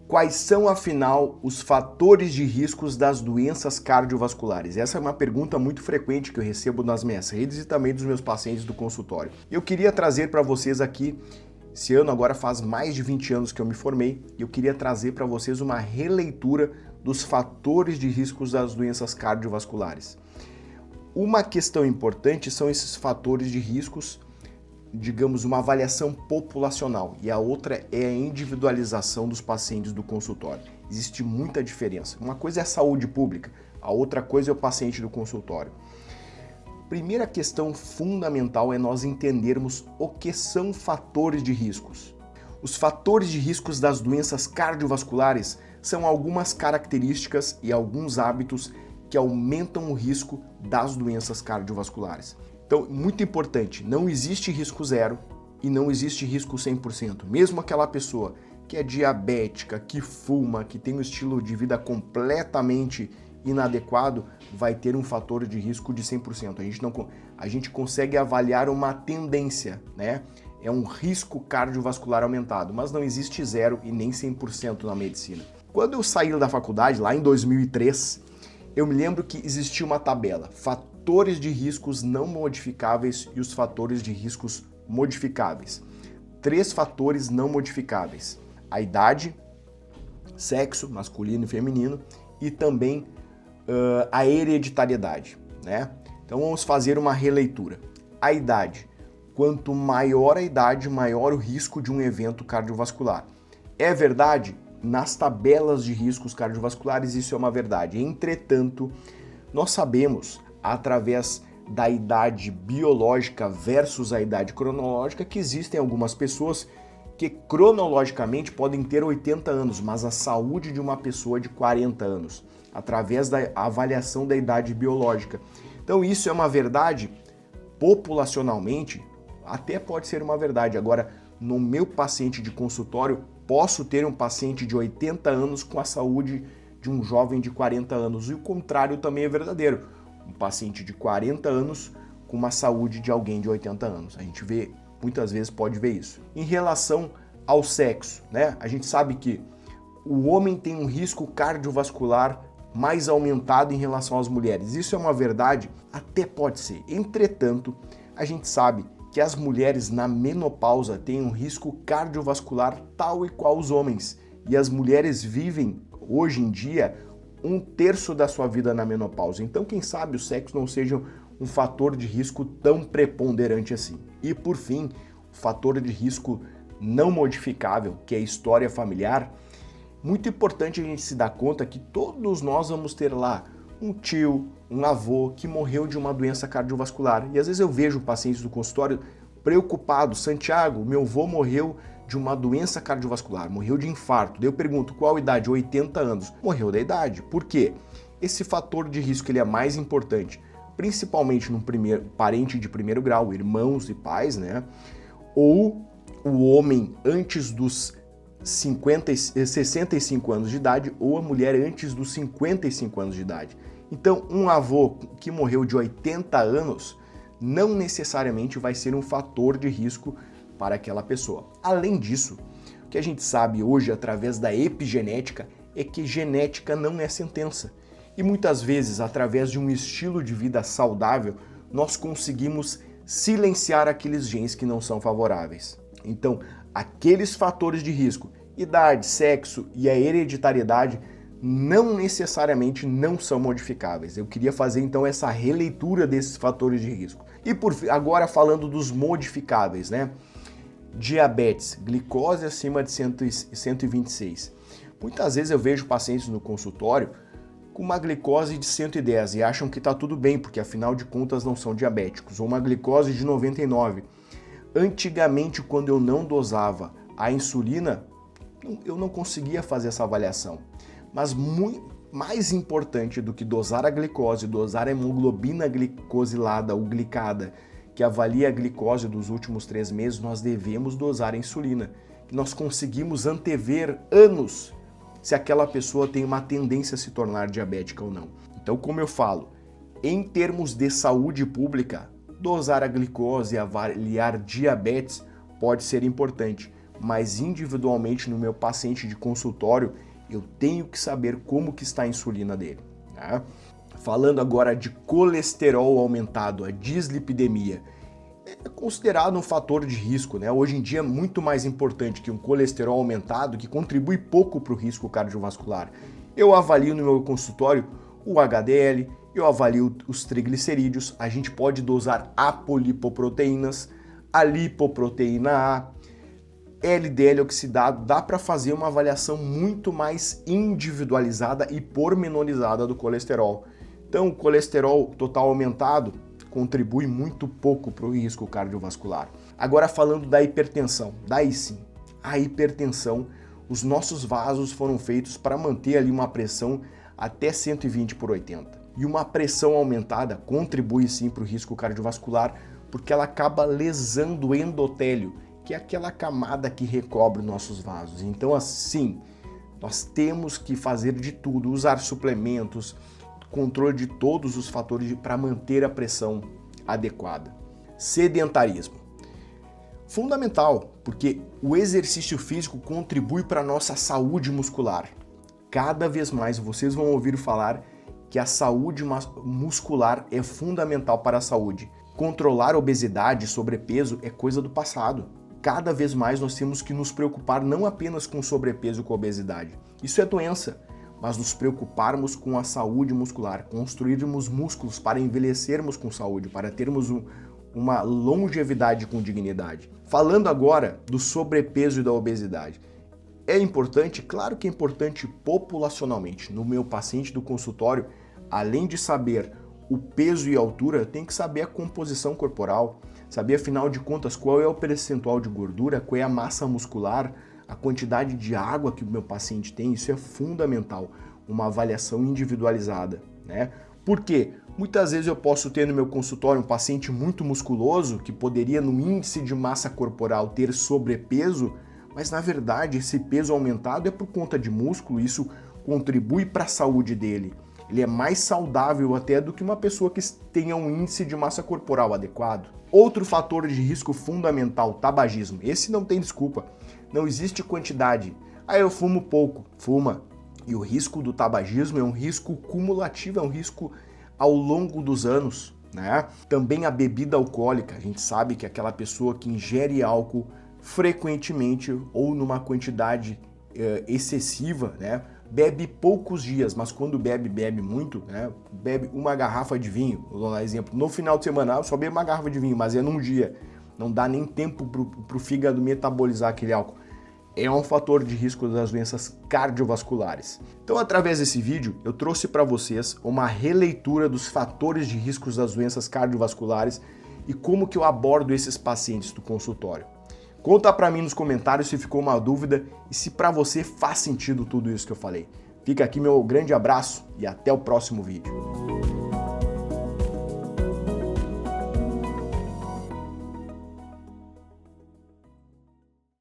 Quais são, afinal, os fatores de riscos das doenças cardiovasculares? Essa é uma pergunta muito frequente que eu recebo nas minhas redes e também dos meus pacientes do consultório. Eu queria trazer para vocês aqui, esse ano agora faz mais de 20 anos que eu me formei, e eu queria trazer para vocês uma releitura dos fatores de riscos das doenças cardiovasculares. Uma questão importante são esses fatores de riscos, digamos, uma avaliação populacional, e a outra é a individualização dos pacientes do consultório. Existe muita diferença. Uma coisa é a saúde pública, a outra coisa é o paciente do consultório. Primeira questão fundamental é nós entendermos o que são fatores de riscos. Os fatores de riscos das doenças cardiovasculares são algumas características e alguns hábitos que aumentam o risco das doenças cardiovasculares. Então, muito importante, não existe risco zero e não existe risco 100%. Mesmo aquela pessoa que é diabética, que fuma, que tem um estilo de vida completamente inadequado, vai ter um fator de risco de 100%. A gente consegue avaliar uma tendência, né? É um risco cardiovascular aumentado, mas não existe zero e nem 100% na medicina. Quando eu saí da faculdade, lá em 2003, eu me lembro que existia uma tabela, fatores de riscos não modificáveis e os fatores de riscos modificáveis. 3 fatores não modificáveis: a idade, sexo, masculino e feminino, e também a hereditariedade, né? Então vamos fazer uma releitura. A idade. Quanto maior a idade, maior o risco de um evento cardiovascular. É verdade? Nas tabelas de riscos cardiovasculares isso é uma verdade. Entretanto, nós sabemos, através da idade biológica versus a idade cronológica, que existem algumas pessoas que cronologicamente podem ter 80 anos, mas a saúde de uma pessoa de 40 anos, através da avaliação da idade biológica. Então isso é uma verdade populacionalmente, até pode ser uma verdade. Agora, no meu paciente de consultório, posso ter um paciente de 80 anos com a saúde de um jovem de 40 anos, e o contrário também é verdadeiro. Um paciente de 40 anos com uma saúde de alguém de 80 anos. A gente vê, muitas vezes pode ver isso. Em relação ao sexo, né? A gente sabe que o homem tem um risco cardiovascular mais aumentado em relação às mulheres. Isso é uma verdade? Até pode ser. Entretanto, a gente sabe que as mulheres na menopausa têm um risco cardiovascular tal e qual os homens. E as mulheres vivem, hoje em dia, 1/3 da sua vida na menopausa. Então, quem sabe o sexo não seja um fator de risco tão preponderante assim. E, por fim, o fator de risco não modificável, que é a história familiar. Muito importante a gente se dar conta que todos nós vamos ter lá um tio, um avô que morreu de uma doença cardiovascular. E às vezes eu vejo pacientes do consultório preocupados: Santiago, meu avô morreu de uma doença cardiovascular, morreu de infarto. Daí eu pergunto, qual a idade? 80 anos. Morreu da idade. Por quê? Esse fator de risco ele é mais importante, principalmente no parente de primeiro grau, irmãos e pais, né? Ou o homem antes dos 65 anos de idade, ou a mulher antes dos 55 anos de idade. Então, um avô que morreu de 80 anos não necessariamente vai ser um fator de risco para aquela pessoa. Além disso, o que a gente sabe hoje através da epigenética é que genética não é sentença. E muitas vezes, através de um estilo de vida saudável, nós conseguimos silenciar aqueles genes que não são favoráveis. Então, aqueles fatores de risco, idade, sexo e a hereditariedade, não necessariamente não são modificáveis. Eu queria fazer então essa releitura desses fatores de risco. E agora falando dos modificáveis, né? Diabetes, glicose acima de 126. Muitas vezes eu vejo pacientes no consultório com uma glicose de 110 e acham que está tudo bem, porque afinal de contas não são diabéticos, ou uma glicose de 99. Antigamente, quando eu não dosava a insulina, eu não conseguia fazer essa avaliação. Mas mais importante do que dosar a glicose, dosar a hemoglobina glicosilada ou glicada, que avalia a glicose dos últimos 3 meses, nós devemos dosar a insulina, que nós conseguimos antever anos se aquela pessoa tem uma tendência a se tornar diabética ou não. Então, como eu falo, em termos de saúde pública, dosar a glicose e avaliar diabetes pode ser importante, mas individualmente no meu paciente de consultório, eu tenho que saber como que está a insulina dele, né? Falando agora de colesterol aumentado, a dislipidemia, é considerado um fator de risco, né? Hoje em dia é muito mais importante que um colesterol aumentado, que contribui pouco para o risco cardiovascular. Eu avalio no meu consultório o HDL, eu avalio os triglicerídeos, a gente pode dosar apolipoproteínas, a lipoproteína A, LDL oxidado, dá para fazer uma avaliação muito mais individualizada e pormenorizada do colesterol. Então, o colesterol total aumentado contribui muito pouco para o risco cardiovascular. Agora falando da hipertensão, daí sim, a hipertensão, os nossos vasos foram feitos para manter ali uma pressão até 120/80. E uma pressão aumentada contribui sim para o risco cardiovascular, porque ela acaba lesando o endotélio, que é aquela camada que recobre nossos vasos. Então assim, nós temos que fazer de tudo, usar suplementos, controle de todos os fatores para manter a pressão adequada. Sedentarismo. Fundamental, porque o exercício físico contribui para a nossa saúde muscular. Cada vez mais vocês vão ouvir falar que a saúde muscular é fundamental para a saúde. Controlar obesidade e sobrepeso é coisa do passado. Cada vez mais nós temos que nos preocupar não apenas com sobrepeso e com obesidade. Isso é doença, mas nos preocuparmos com a saúde muscular, construirmos músculos para envelhecermos com saúde, para termos uma longevidade com dignidade. Falando agora do sobrepeso e da obesidade. É importante? Claro que é importante populacionalmente. No meu paciente do consultório, além de saber o peso e a altura, eu tenho que saber a composição corporal, saber afinal de contas qual é o percentual de gordura, qual é a massa muscular, a quantidade de água que o meu paciente tem. Isso é fundamental, uma avaliação individualizada, né? Por quê? Muitas vezes eu posso ter no meu consultório um paciente muito musculoso que poderia no índice de massa corporal ter sobrepeso, mas na verdade esse peso aumentado é por conta de músculo, isso contribui para a saúde dele. Ele é mais saudável até do que uma pessoa que tenha um índice de massa corporal adequado. Outro fator de risco fundamental, tabagismo. Esse não tem desculpa, não existe quantidade. Ah, eu fumo pouco. Fuma. E o risco do tabagismo é um risco cumulativo, é um risco ao longo dos anos, né? Também a bebida alcoólica. A gente sabe que aquela pessoa que ingere álcool frequentemente ou numa quantidade excessiva, né? Bebe poucos dias, mas quando bebe muito, né? Bebe uma garrafa de vinho, vou dar um exemplo. No final de semana eu só bebo uma garrafa de vinho, mas é num dia. Não dá nem tempo pro fígado metabolizar aquele álcool. É um fator de risco das doenças cardiovasculares. Então, através desse vídeo, eu trouxe para vocês uma releitura dos fatores de riscos das doenças cardiovasculares e como que eu abordo esses pacientes do consultório. Conta para mim nos comentários se ficou uma dúvida e se para você faz sentido tudo isso que eu falei. Fica aqui meu grande abraço e até o próximo vídeo.